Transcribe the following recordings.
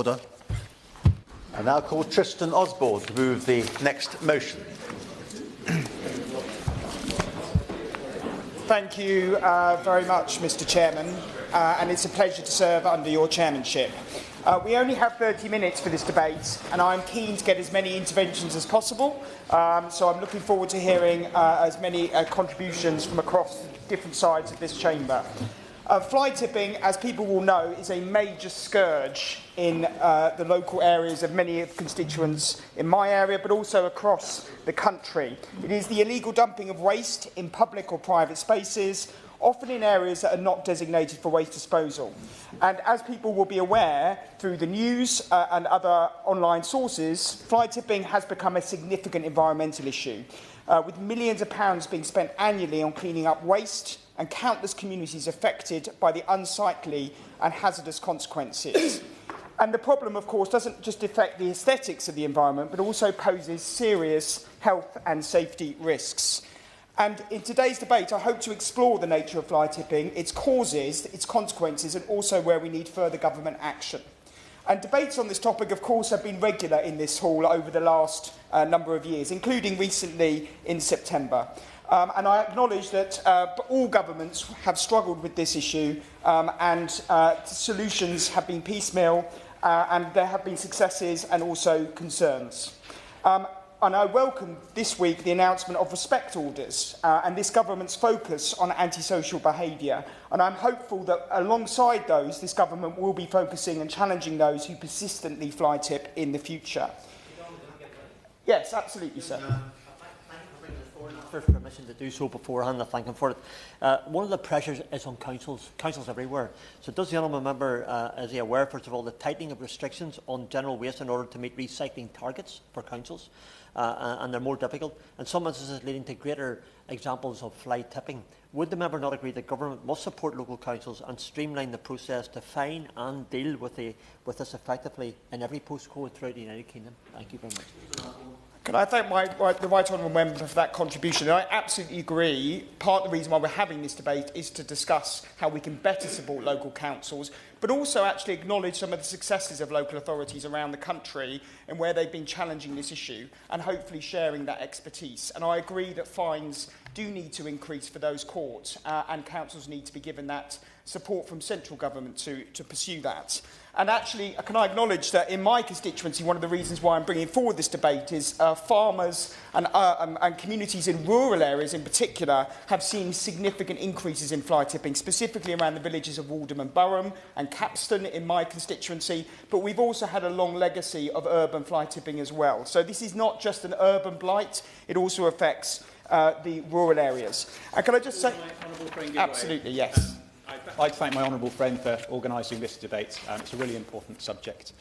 Order. I now call Tristan Osborne to move the next motion. Thank you very much, Mr. Chairman, and it's a pleasure to serve under your chairmanship. We only have 30 minutes for this debate, and I'm keen to get as many interventions as possible, so I'm looking forward to hearing as many contributions from across different sides of this chamber. Fly tipping, as people will know, is a major scourge in the local areas of many constituents in my area, but also across the country. It is the illegal dumping of waste in public or private spaces, often in areas that are not designated for waste disposal. And as people will be aware through the news and other online sources, fly tipping has become a significant environmental issue, with millions of pounds being spent annually on cleaning up waste and countless communities affected by the unsightly and hazardous consequences. And the problem, of course, doesn't just affect the aesthetics of the environment, but also poses serious health and safety risks. And in today's debate, I hope to explore the nature of fly tipping, its causes, its consequences, and also where we need further government action. And debates on this topic, of course, have been regular in this hall over the last number of years, including recently in September. And I acknowledge that all governments have struggled with this issue and solutions have been piecemeal and there have been successes and also concerns. And I welcome this week the announcement of respect orders and this government's focus on antisocial behaviour. And I'm hopeful that alongside those, this government will be focusing and challenging those who persistently fly tip in the future. Yes, absolutely, sir. For permission to do so beforehand, I thank him for it. One of the pressures is on councils everywhere. So does the honourable member, is he aware, first of all, the tightening of restrictions on general waste in order to meet recycling targets for councils? And they're more difficult, and some instances leading to greater examples of fly tipping. Would the member not agree that government must support local councils and streamline the process to fine and deal with this effectively in every postcode throughout the United Kingdom? Thank you very much. Can I thank the Right Honourable Member for that contribution? And I absolutely agree. Part of the reason why we're having this debate is to discuss how we can better support local councils, but also actually acknowledge some of the successes of local authorities around the country and where they've been challenging this issue and hopefully sharing that expertise. And I agree that fines do need to increase for those caught and councils need to be given that support from central government to pursue that. And actually, can I acknowledge that in my constituency, one of the reasons why I'm bringing forward this debate is farmers and communities in rural areas in particular have seen significant increases in fly tipping, specifically around the villages of Waldham and Burham and Capston in my constituency, but we've also had a long legacy of urban fly tipping as well. So this is not just an urban blight, it also affects the rural areas. And can I just say... Absolutely, yes. I'd like to thank my honourable friend for organising this debate. It's a really important subject.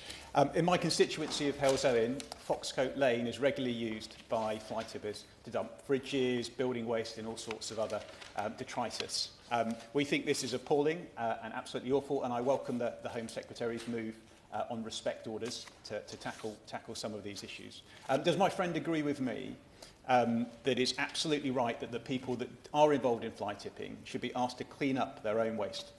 In my constituency of Hellsowen, Foxcote Lane is regularly used by fly tippers to dump fridges, building waste and all sorts of other detritus. We think this is appalling and absolutely awful, and I welcome the Home Secretary's move on respect orders to tackle some of these issues. Does my friend agree with me that it's absolutely right that the people that are involved in fly tipping should be asked to clean up their own waste?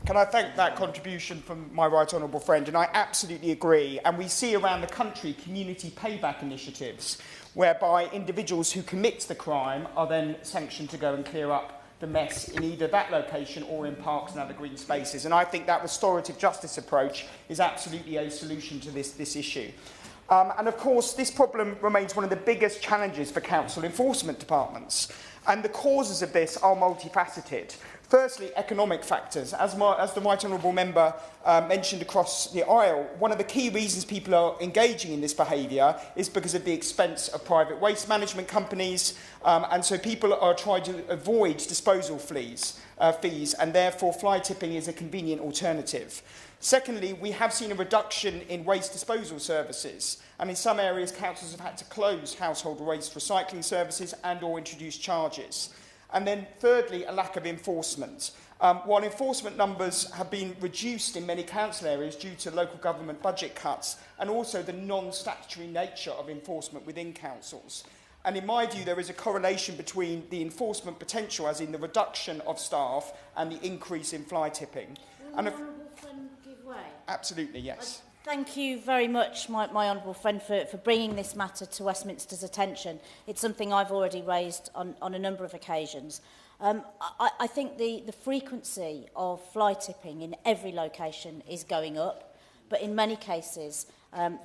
Can I thank that contribution from my right honourable friend? And I absolutely agree. And we see around the country community payback initiatives whereby individuals who commit the crime are then sanctioned to go and clear up the mess in either that location or in parks and other green spaces. And I think that restorative justice approach is absolutely a solution to this issue. And of course, this problem remains one of the biggest challenges for council enforcement departments. And the causes of this are multifaceted. Firstly, economic factors. As the Right Honourable Member mentioned across the aisle, one of the key reasons people are engaging in this behaviour is because of the expense of private waste management companies. And so people are trying to avoid disposal fees, and therefore fly tipping is a convenient alternative. Secondly, we have seen a reduction in waste disposal services, and in some areas councils have had to close household waste recycling services and or introduce charges. And then thirdly, a lack of enforcement. While enforcement numbers have been reduced in many council areas due to local government budget cuts and also the non-statutory nature of enforcement within councils. And in my view, there is a correlation between the enforcement potential, as in the reduction of staff, and the increase in fly tipping. Will the honourable friend give way? Absolutely, yes. Thank you very much, my honourable friend, for bringing this matter to Westminster's attention. It's something I've already raised on a number of occasions. I think the frequency of fly tipping in every location is going up, but in many cases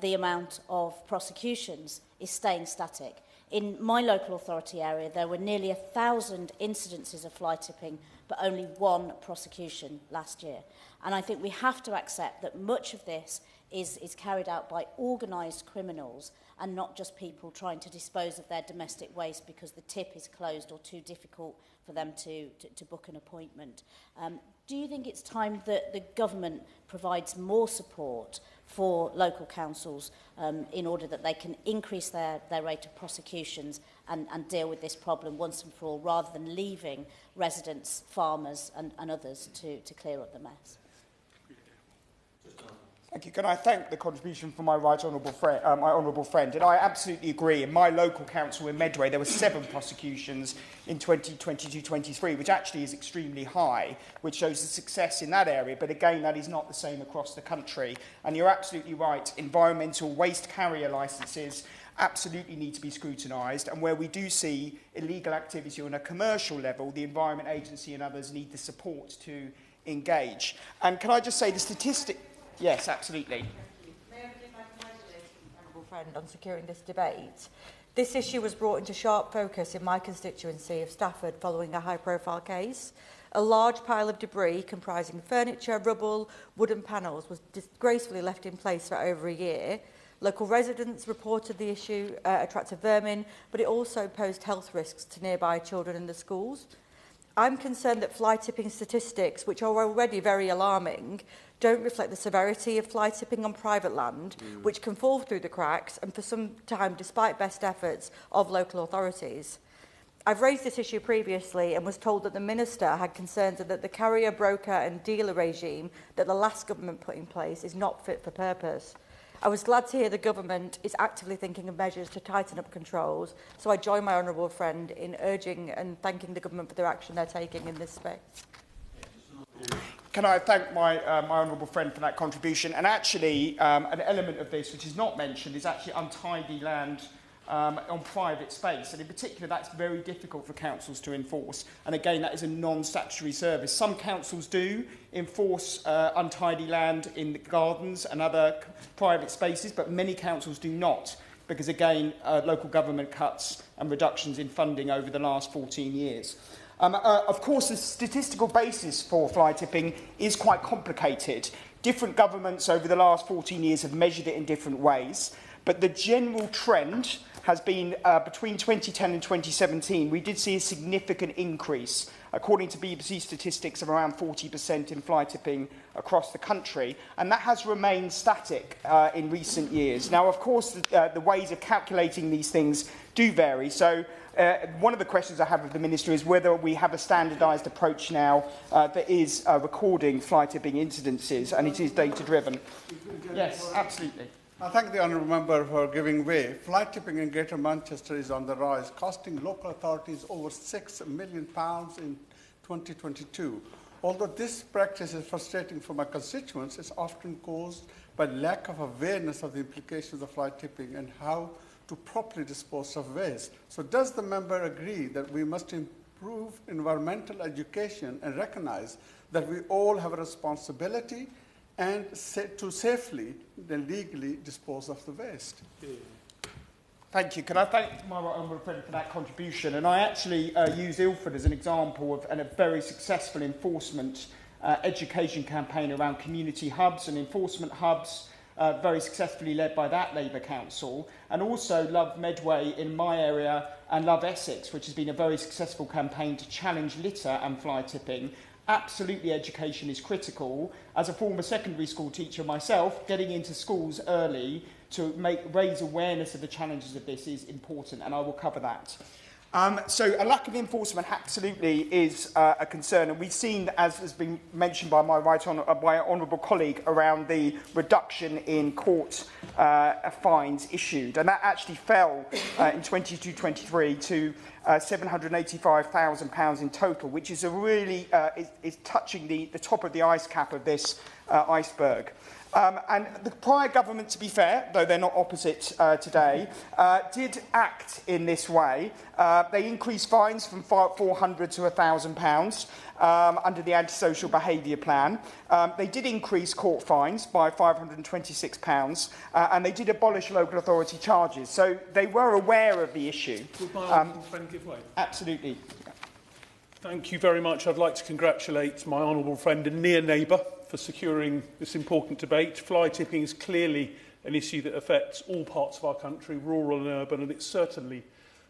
the amount of prosecutions is staying static. In my local authority area, there were nearly 1,000 incidences of fly tipping, but only one prosecution last year. And I think we have to accept that much of this is carried out by organised criminals and not just people trying to dispose of their domestic waste because the tip is closed or too difficult for them to book an appointment. Do you think it's time that the government provides more support for local councils in order that they can increase their rate of prosecutions and deal with this problem once and for all, rather than leaving residents, farmers and others to clear up the mess? Thank you. Can I thank the contribution from my honourable friend? And I absolutely agree. In my local council in Medway, there were 7 prosecutions in 2022-23, which actually is extremely high, which shows the success in that area. But again, that is not the same across the country. And you're absolutely right. Environmental waste carrier licences absolutely need to be scrutinised. And where we do see illegal activity on a commercial level, the Environment Agency and others need the support to engage. And can I just say the statistic... Yes, absolutely. May I begin my congratulations, honourable friend, on securing this debate? This issue was brought into sharp focus in my constituency of Stafford following a high-profile case. A large pile of debris comprising furniture, rubble, wooden panels was disgracefully left in place for over a year. Local residents reported the issue attracted vermin, but it also posed health risks to nearby children in the schools. I'm concerned that fly tipping statistics, which are already very alarming, don't reflect the severity of fly tipping on private land, which can fall through the cracks and for some time despite best efforts of local authorities. I've raised this issue previously and was told that the Minister had concerns that the carrier, broker and dealer regime that the last government put in place is not fit for purpose. I was glad to hear the government is actively thinking of measures to tighten up controls, so I join my honourable friend in urging and thanking the government for their action they're taking in this space. Can I thank my honourable friend for that contribution? And actually, an element of this which is not mentioned is actually untidy land on private space. And in particular, that's very difficult for councils to enforce. And again, that is a non-statutory service. Some councils do enforce untidy land in the gardens and other private spaces, but many councils do not, because again, local government cuts and reductions in funding over the last 14 years. Of course, the statistical basis for fly tipping is quite complicated. Different governments over the last 14 years have measured it in different ways, but the general trend has been between 2010 and 2017, we did see a significant increase, according to BBC statistics, of around 40% in fly tipping across the country, and that has remained static in recent years. Now, of course, the ways of calculating these things do vary, so one of the questions I have of the Minister is whether we have a standardised approach now that is recording fly tipping incidences, and it is data-driven. Yes, absolutely. I thank the honourable member for giving way. Fly tipping in Greater Manchester is on the rise, costing local authorities over £6 million in 2022. Although this practice is frustrating for my constituents, it's often caused by lack of awareness of the implications of fly tipping and how to properly dispose of waste. So does the member agree that we must improve environmental education and recognise that we all have a responsibility and to safely and legally dispose of the waste? Thank you. Can I thank my honourable friend for that contribution? And I actually use Ilford as an example of a very successful enforcement education campaign around community hubs and enforcement hubs, very successfully led by that Labour Council, and also Love Medway in my area and Love Essex, which has been a very successful campaign to challenge litter and fly tipping. Absolutely, education is critical. As a former secondary school teacher myself, getting into schools early to raise awareness of the challenges of this is important, and I will cover that. So a lack of enforcement absolutely is a concern, and we've seen, as has been mentioned by my honourable colleague, around the reduction in court fines issued, and that actually fell in 22-23 to £785,000 in total, which is a really is touching the top of the ice cap of this iceberg. And the prior government, to be fair, though they're not opposite today, did act in this way. They increased fines from £400 to £1,000 under the antisocial behaviour plan. They did increase court fines by £526 and they did abolish local authority charges. So they were aware of the issue. Would my honourable friend give way? Absolutely. Thank you very much. I'd like to congratulate my honourable friend and near neighbour for securing this important debate. Fly tipping is clearly an issue that affects all parts of our country, rural and urban, and it certainly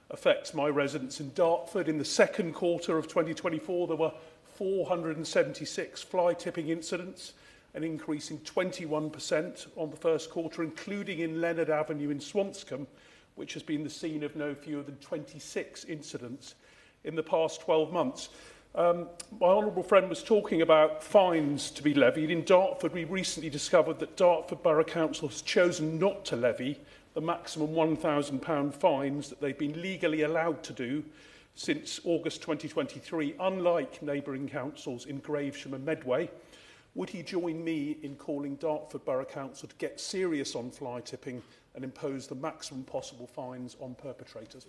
affects my residents in Dartford. In the second quarter of 2024, there were 476 fly tipping incidents, an increase in 21% on the first quarter, including in Leonard Avenue in Swanscombe, which has been the scene of no fewer than 26 incidents in the past 12 months. My honourable friend was talking about fines to be levied. In Dartford, we recently discovered that Dartford Borough Council has chosen not to levy the maximum £1,000 fines that they've been legally allowed to do since August 2023, unlike neighbouring councils in Gravesham and Medway. Would he join me in calling Dartford Borough Council to get serious on fly tipping and impose the maximum possible fines on perpetrators?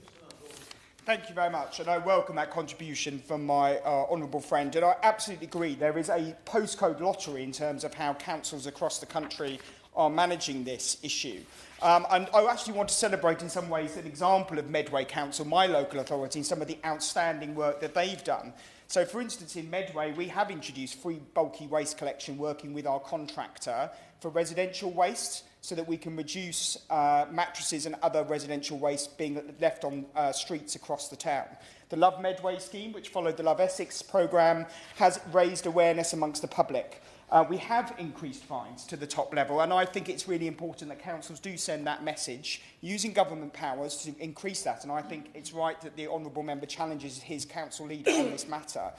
Thank you very much, and I welcome that contribution from my honourable friend. And I absolutely agree, there is a postcode lottery in terms of how councils across the country are managing this issue. And I actually want to celebrate in some ways an example of Medway Council, my local authority, and some of the outstanding work that they've done. So, for instance, in Medway, we have introduced free bulky waste collection working with our contractor for residential waste, so that we can reduce mattresses and other residential waste being left on streets across the town. The Love Medway scheme, which followed the Love Essex programme, has raised awareness amongst the public. We have increased fines to the top level, and I think it's really important that councils do send that message, using government powers to increase that, and I think it's right that the honourable member challenges his council leader on this matter.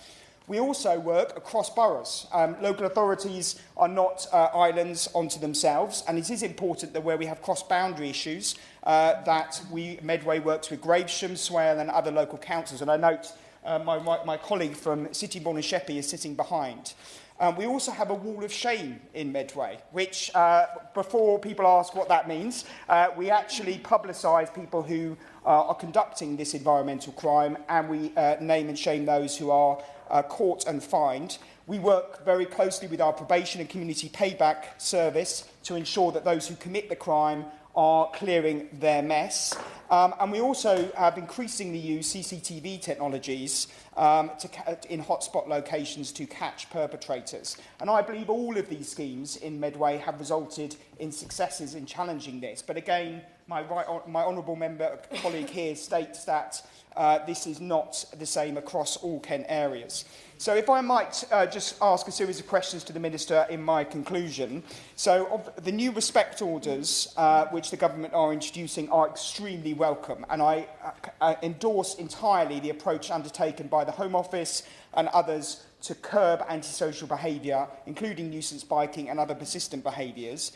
We also work across boroughs. Local authorities are not islands unto themselves, and it is important that where we have cross-boundary issues, that Medway works with Gravesham, Swale and other local councils. And I note my colleague from Sittingbourne and Sheppey is sitting behind. We also have a wall of shame in Medway, which, before people ask what that means, we actually publicise people who are conducting this environmental crime, and we name and shame those who are caught and fined. We work very closely with our probation and community payback service to ensure that those who commit the crime are clearing their mess. And we also have increasingly used CCTV technologies in hotspot locations to catch perpetrators. And I believe all of these schemes in Medway have resulted in successes in challenging this. But again, my honourable member colleague here states that this is not the same across all Kent areas. So if I might just ask a series of questions to the Minister in my conclusion. So of the new respect orders which the government are introducing are extremely welcome, and I endorse entirely the approach undertaken by the Home Office and others to curb antisocial behaviour, including nuisance biking and other persistent behaviours.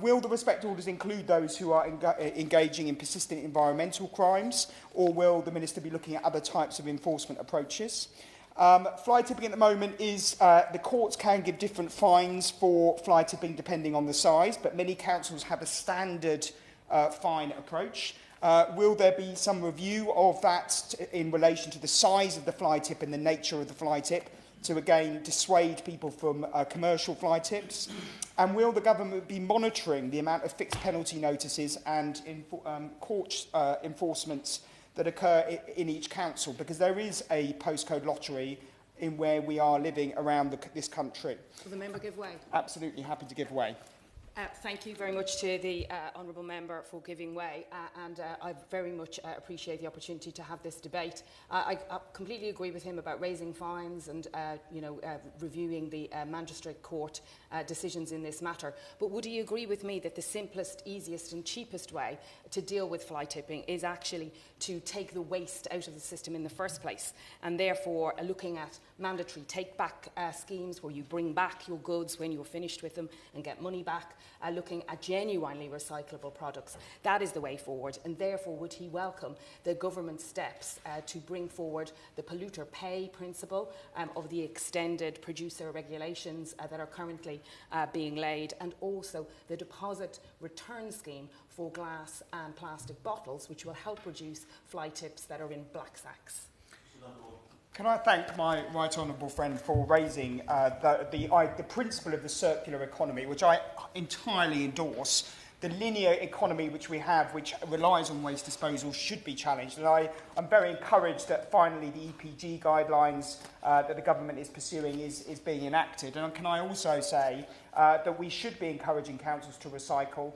Will the respect orders include those who are engaging in persistent environmental crimes, or will the Minister be looking at other types of enforcement approaches? Fly tipping at the moment is, the courts can give different fines for fly tipping depending on the size, but many councils have a standard fine approach. Will there be some review of that in relation to the size of the fly tip and the nature of the fly tip, to again dissuade people from commercial fly tips? And will the government be monitoring the amount of fixed penalty notices and court enforcements that occur in each council? Because there is a postcode lottery in where we are living around this country. Will the member give way? Absolutely happy to give way. Thank you very much to the honourable member for giving way, and I very much appreciate the opportunity to have this debate. I completely agree with him about raising fines and reviewing the magistrate court decisions in this matter. But would he agree with me that the simplest, easiest and cheapest way to deal with fly tipping is actually to take the waste out of the system in the first place, and therefore looking at mandatory take-back schemes where you bring back your goods when you're finished with them and get money back, looking at genuinely recyclable products. That is the way forward, and therefore would he welcome the government steps to bring forward the polluter pay principle of the extended producer regulations that are currently being laid, and also the deposit return scheme for glass and plastic bottles, which will help reduce fly tips that are in black sacks. Can I thank my right honourable friend for raising the principle of the circular economy, which I entirely endorse. The linear economy which we have, which relies on waste disposal, should be challenged. And I'm very encouraged that finally the EPG guidelines that the government is pursuing is being enacted. And can I also say that we should be encouraging councils to recycle,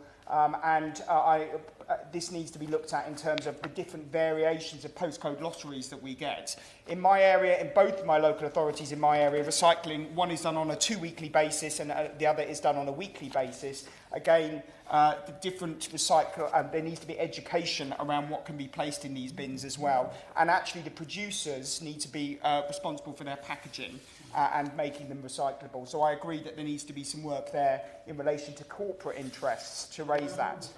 this needs to be looked at in terms of the different variations of postcode lotteries that we get. In my area, in both of my local authorities in my area, recycling, one is done on a 2-weekly basis and the other is done on a weekly basis. Again, the different recycle, there needs to be education around what can be placed in these bins as well. And actually the producers need to be responsible for their packaging and making them recyclable. So I agree that there needs to be some work there in relation to corporate interests to raise that.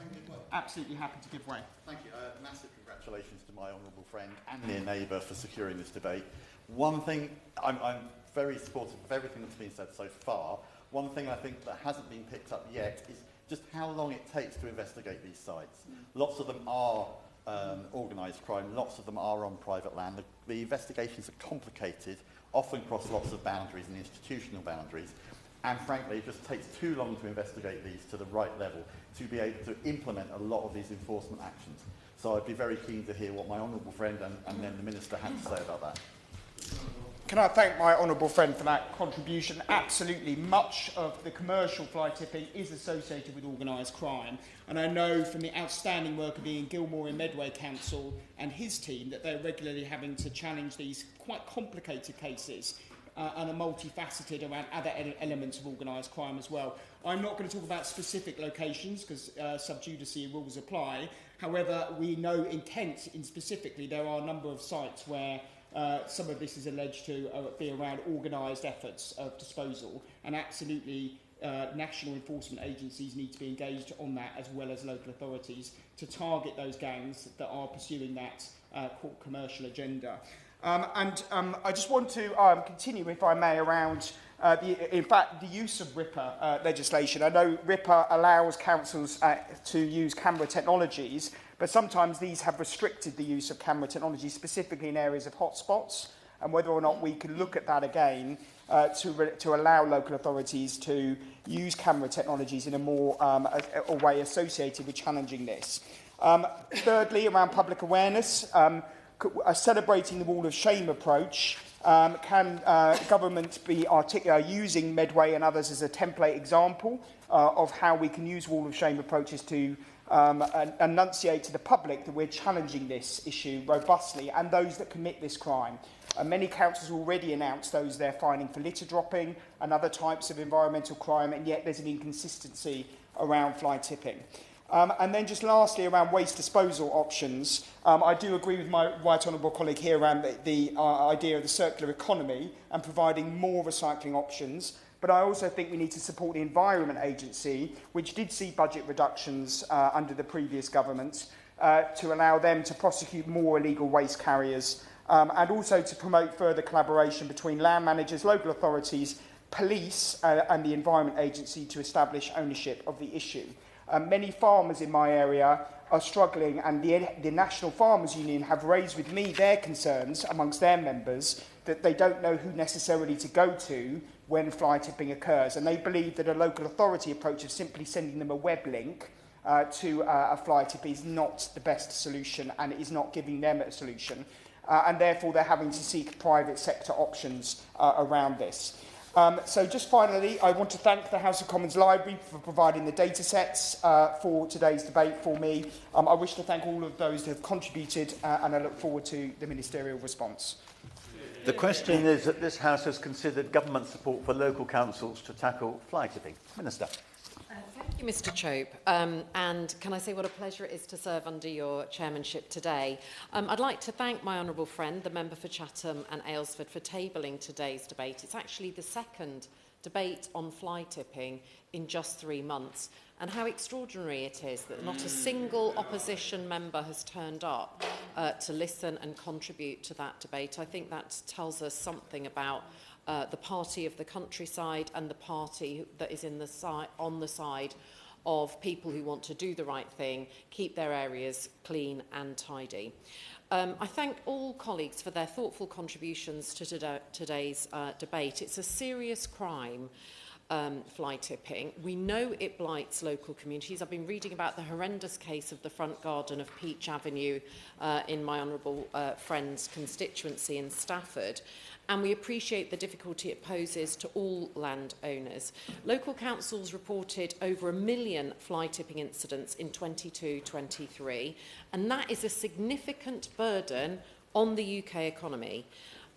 Absolutely happy to give way. Thank you. Massive congratulations to my honourable friend and near neighbour for securing this debate. One thing, I'm very supportive of everything that's been said so far. One thing I think that hasn't been picked up yet is just how long it takes to investigate these sites. Lots of them are organised crime, lots of them are on private land. The investigations are complicated, often cross lots of boundaries and institutional boundaries. And frankly, it just takes too long to investigate these to the right level to be able to implement a lot of these enforcement actions. So I'd be very keen to hear what my honourable friend and then the Minister had to say about that. Can I thank my honourable friend for that contribution? Absolutely. Much of the commercial fly tipping is associated with organised crime. And I know from the outstanding work of Ian Gilmore in Medway Council and his team that they're regularly having to challenge these quite complicated cases and are multifaceted around other elements of organised crime as well. I'm not going to talk about specific locations because sub judice rules apply. However, we know in Kent, specifically, there are a number of sites where some of this is alleged to be around organised efforts of disposal, and absolutely national enforcement agencies need to be engaged on that, as well as local authorities, to target those gangs that are pursuing that commercial agenda. I just want to continue, if I may, around the use of RIPA legislation. I know RIPA allows councils to use camera technologies, but sometimes these have restricted the use of camera technology, specifically in areas of hotspots, and whether or not we can look at that again to allow local authorities to use camera technologies in a more a way associated with challenging this. Thirdly, around public awareness, celebrating the wall of shame approach. Can government be using Medway and others as a template example of how we can use wall of shame approaches to enunciate to the public that we're challenging this issue robustly and those that commit this crime. Many councils already announced those they're fining for litter dropping and other types of environmental crime, and yet there's an inconsistency around fly tipping. And then just lastly, around waste disposal options, I do agree with my right honourable colleague here around the idea of the circular economy and providing more recycling options. But I also think we need to support the Environment Agency, which did see budget reductions under the previous government, to allow them to prosecute more illegal waste carriers, and also to promote further collaboration between land managers, local authorities, police and the Environment Agency to establish ownership of the issue. Many farmers in my area are struggling, and the National Farmers Union have raised with me their concerns amongst their members that they don't know who necessarily to go to when fly tipping occurs, and they believe that a local authority approach of simply sending them a web link to a fly tip is not the best solution, and it is not giving them a solution, and therefore they're having to seek private sector options around this. So just finally, I want to thank the House of Commons Library for providing the data sets for today's debate for me. I wish to thank all of those who have contributed, and I look forward to the ministerial response. The question is that this House has considered government support for local councils to tackle fly tipping. Minister. Thank you, Mr Chope. And can I say what a pleasure it is to serve under your chairmanship today. I'd like to thank my honourable friend, the member for Chatham and Aylesford, for tabling today's debate. It's actually the second debate on fly tipping in just 3 months, and how extraordinary it is that not a single opposition member has turned up to listen and contribute to that debate. I think that tells us something about the party of the countryside and the party that is on the side of people who want to do the right thing, keep their areas clean and tidy. I thank all colleagues for their thoughtful contributions to today's debate. It's a serious crime, fly tipping. We know it blights local communities. I've been reading about the horrendous case of the front garden of Peach Avenue in my honourable friend's constituency in Stafford. And we appreciate the difficulty it poses to all landowners. Local councils reported over 1 million fly tipping incidents in 22-23, and that is a significant burden on the UK economy.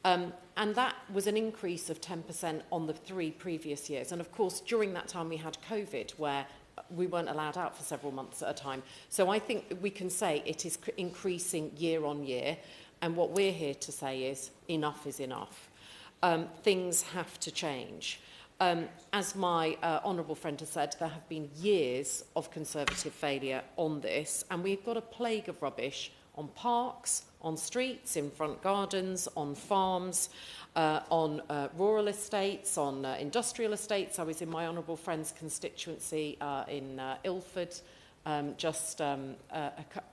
And that was an increase of 10% on the 3 previous years. And of course, during that time we had COVID, where we weren't allowed out for several months at a time. So I think we can say it is increasing year on year. And what we're here to say is enough is enough. Things have to change. As my honourable friend has said, there have been years of Conservative failure on this, and we've got a plague of rubbish on parks, on streets, in front gardens, on farms, on rural estates, on industrial estates. I was in my honourable friend's constituency in Ilford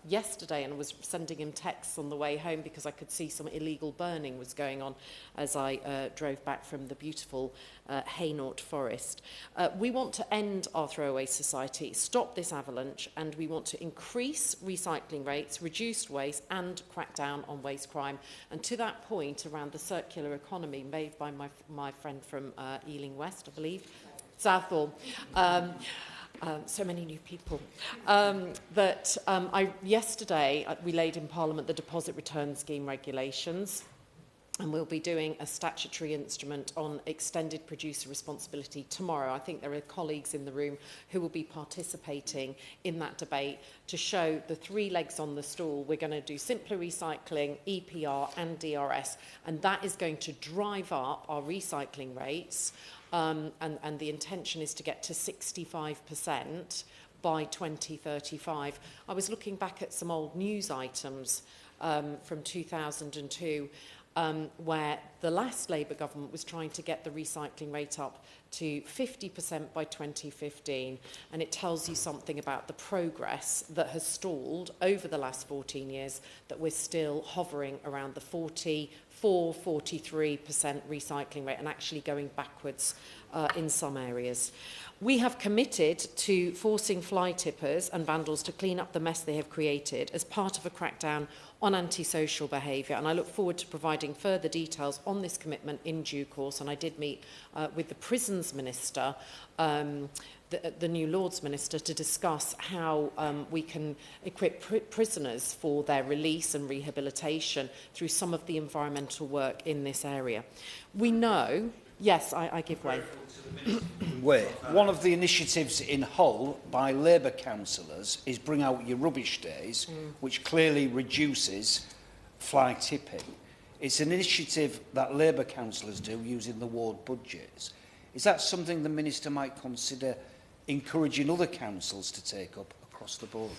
yesterday, and was sending him texts on the way home because I could see some illegal burning was going on as I drove back from the beautiful Hainault forest. We want to end our throwaway society, stop this avalanche, and we want to increase recycling rates, reduce waste, and crack down on waste crime. And to that point, around the circular economy made by my friend from Ealing West, I believe, Southall. So many new people. Yesterday, we laid in Parliament the Deposit Return Scheme regulations, and we'll be doing a statutory instrument on extended producer responsibility tomorrow. I think there are colleagues in the room who will be participating in that debate to show the 3 legs on the stool. We're going to do simpler recycling, EPR and DRS, and that is going to drive up our recycling rates. And the intention is to get to 65% by 2035. I was looking back at some old news items from 2002 where the last Labour government was trying to get the recycling rate up to 50% by 2015, and it tells you something about the progress that has stalled over the last 14 years, that we're still hovering around the 43% recycling rate and actually going backwards in some areas. We have committed to forcing fly tippers and vandals to clean up the mess they have created as part of a crackdown on antisocial behaviour, and I look forward to providing further details on this commitment in due course. And I did meet with the Prisons Minister, the new Lords Minister, to discuss how we can equip prisoners for their release and rehabilitation through some of the environmental work in this area. We know... Yes, I give way. One of the initiatives in Hull by Labour councillors is Bring Out Your Rubbish Days, which clearly reduces fly tipping. It's an initiative that Labour councillors do using the ward budgets. Is that something the Minister might consider encouraging other councils to take up across the board?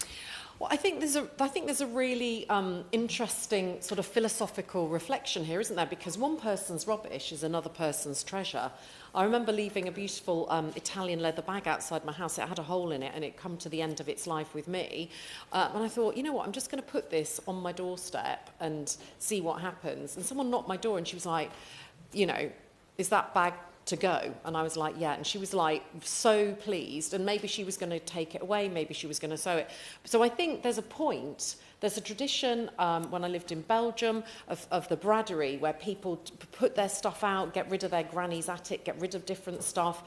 Well, I think there's a really interesting sort of philosophical reflection here, isn't there? Because one person's rubbish is another person's treasure. I remember leaving a beautiful Italian leather bag outside my house. It had a hole in it, and it come to the end of its life with me. And I thought, you know what, I'm just going to put this on my doorstep and see what happens. And someone knocked my door, and she was like, you know, is that bag to go? And I was like, yeah. And she was like so pleased, and maybe she was going to take it away, maybe she was going to sew it. So I think there's a point, there's a tradition when I lived in Belgium of the braderie, where people put their stuff out, get rid of their granny's attic, get rid of different stuff.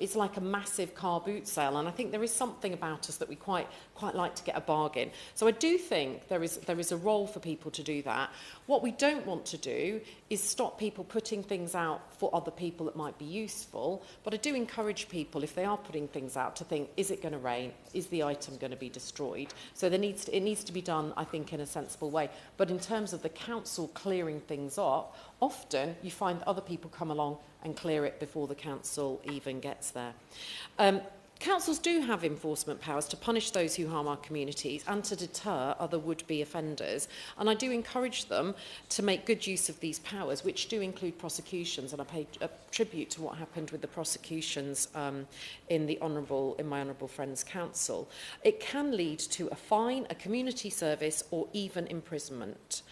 It's like a massive car boot sale, and I think there is something about us that we quite like to get a bargain. So I do think there is a role for people to do that. What we don't want to do is stop people putting things out for other people that might be useful, but I do encourage people, if they are putting things out, to think, is it going to rain? Is the item going to be destroyed? So it needs to be done, I think, in a sensible way. But in terms of the council clearing things up, often you find that other people come along and clear it before the council even gets there. Councils do have enforcement powers to punish those who harm our communities and to deter other would-be offenders, and I do encourage them to make good use of these powers, which do include prosecutions, and I pay tribute to what happened with the prosecutions in my honourable friend's council. It can lead to a fine, a community service, or even imprisonment.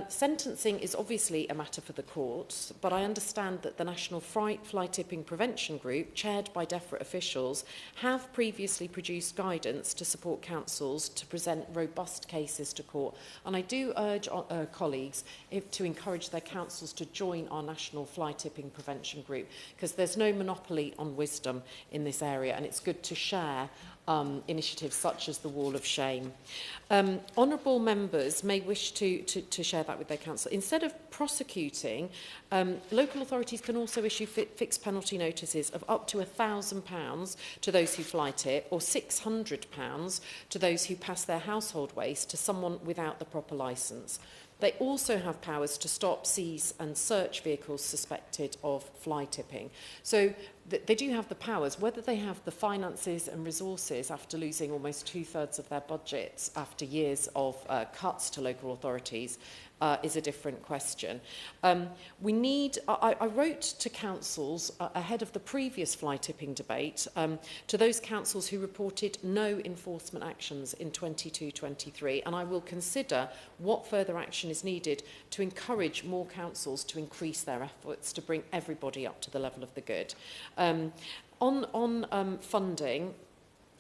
Sentencing is obviously a matter for the courts, but I understand that the National Fly Tipping Prevention Group, chaired by DEFRA officials, have previously produced guidance to support councils to present robust cases to court. And I do urge colleagues to encourage their councils to join our National Fly Tipping Prevention Group, because there's no monopoly on wisdom in this area, and it's good to share initiatives such as the Wall of Shame. Honourable members may wish to share that with their council. Instead of prosecuting, local authorities can also issue fixed penalty notices of up to £1,000 to those who fly tip, or £600 to those who pass their household waste to someone without the proper licence. They also have powers to stop, seize and search vehicles suspected of fly tipping. So they do have the powers. Whether they have the finances and resources after losing almost 2/3 of their budgets after years of cuts to local authorities is a different question. I wrote to councils ahead of the previous fly tipping debate, to those councils who reported no enforcement actions in 22-23, and I will consider what further action is needed to encourage more councils to increase their efforts to bring everybody up to the level of the good. On funding,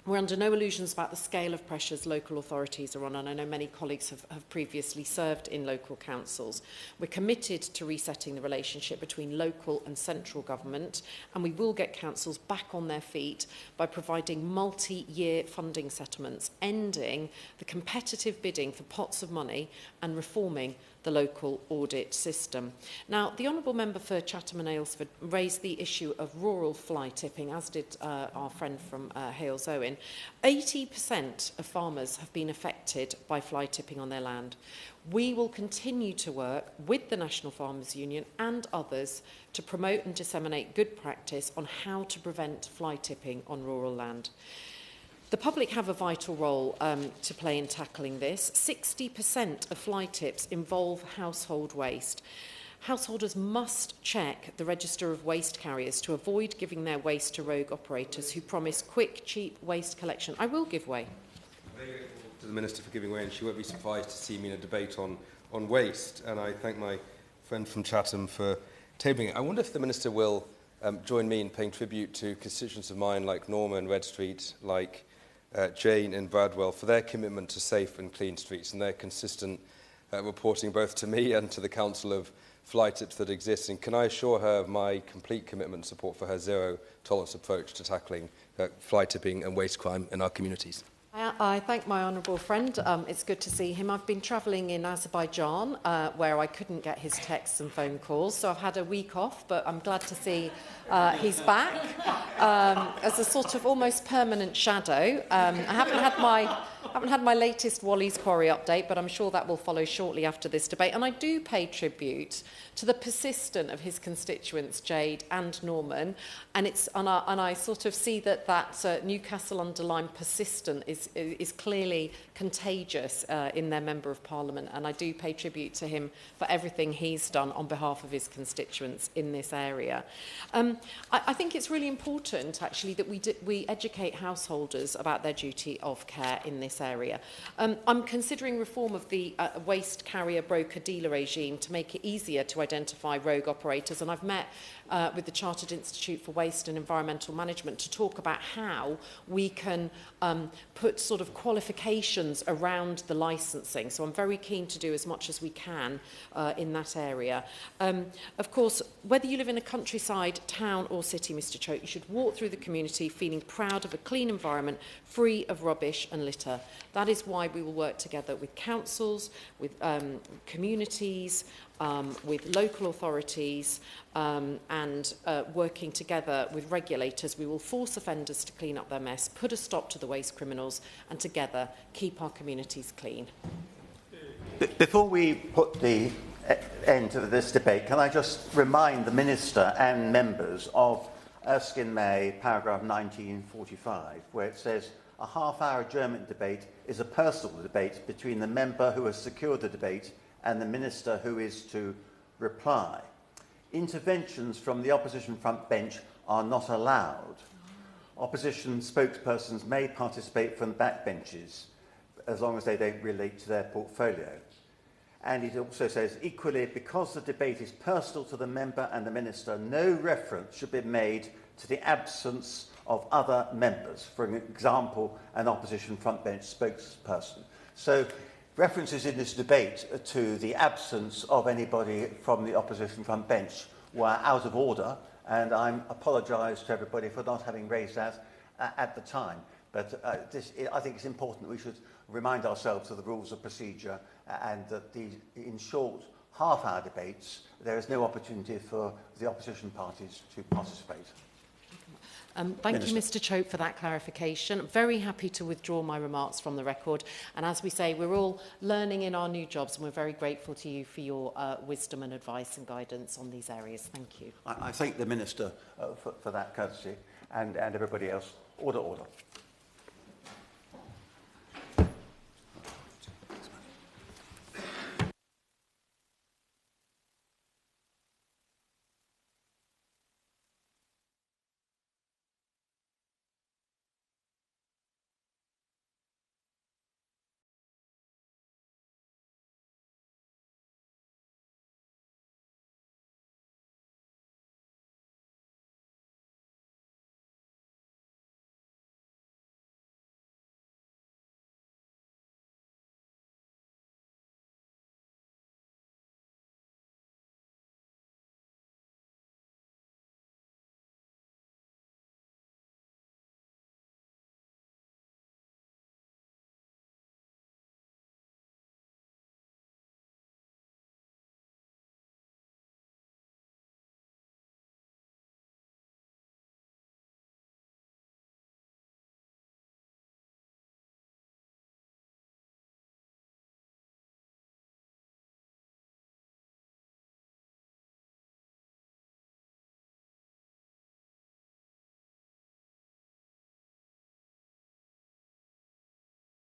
we're under no illusions about the scale of pressures local authorities are on, and I know many colleagues have previously served in local councils. We're committed to resetting the relationship between local and central government, and we will get councils back on their feet by providing multi-year funding settlements, ending the competitive bidding for pots of money and reforming the local audit system. Now, the Honourable Member for Chatham and Aylesford raised the issue of rural fly tipping, as did our friend from Hales Owen. 80% of farmers have been affected by fly tipping on their land. We will continue to work with the National Farmers Union and others to promote and disseminate good practice on how to prevent fly tipping on rural land. The public have a vital role to play in tackling this. 60% of fly tips involve household waste. Householders must check the register of waste carriers to avoid giving their waste to rogue operators who promise quick, cheap waste collection. I will give way. I'm very grateful to the Minister for giving way, and she won't be surprised to see me in a debate on waste. And I thank my friend from Chatham for tabling it. I wonder if the Minister will join me in paying tribute to constituents of mine like Norma in Red Street, like Jane in Bradwell, for their commitment to safe and clean streets and their consistent reporting both to me and to the Council of fly tips that exist. And can I assure her of my complete commitment and support for her zero-tolerance approach to tackling fly tipping and waste crime in our communities? I thank my honourable friend. It's good to see him. I've been travelling in Azerbaijan, where I couldn't get his texts and phone calls, so I've had a week off, but I'm glad to see he's back as a sort of almost permanent shadow. I haven't had my latest Wally's Quarry update, but I'm sure that will follow shortly after this debate. And I do pay tribute to the persistence of his constituents, Jade and Norman, and I sort of see that Newcastle-under-Lyme persistent is clearly contagious in their Member of Parliament, and I do pay tribute to him for everything he's done on behalf of his constituents in this area. I think it's really important, actually, that we educate householders about their duty of care in this area. I'm considering reform of the waste carrier broker-dealer regime to make it easier to identify rogue operators, and I've met with the Chartered Institute for Waste and Environmental Management to talk about how we can put sort of qualifications around the licensing. So I'm very keen to do as much as we can in that area. Of course, whether you live in a countryside, town or city, Mr. Choate, you should walk through the community feeling proud of a clean environment, free of rubbish and litter. That is why we will work together with councils, with communities, with local authorities, and working together with regulators. We will force offenders to clean up their mess, put a stop to the waste criminals, and together keep our communities clean. Before we put the end of this debate, can I just remind the Minister and members of Erskine May, paragraph 1945, where it says, a half-hour adjournment debate is a personal debate between the member who has secured the debate and the Minister who is to reply. Interventions from the opposition front bench are not allowed. Opposition spokespersons may participate from the back benches as long as they don't relate to their portfolio. And it also says, equally, because the debate is personal to the member and the Minister, no reference should be made to the absence of other members, for example, an opposition front bench spokesperson. So references in this debate to the absence of anybody from the opposition front bench were out of order, and I apologise to everybody for not having raised that at the time. But I think it's important that we should remind ourselves of the rules of procedure and that in short half-hour debates, there is no opportunity for the opposition parties to participate. Thank you, Mr Chope, for that clarification. I'm very happy to withdraw my remarks from the record. And as we say, we're all learning in our new jobs, and we're very grateful to you for your wisdom and advice and guidance on these areas. Thank you. I thank the Minister for that courtesy and everybody else. Order, order.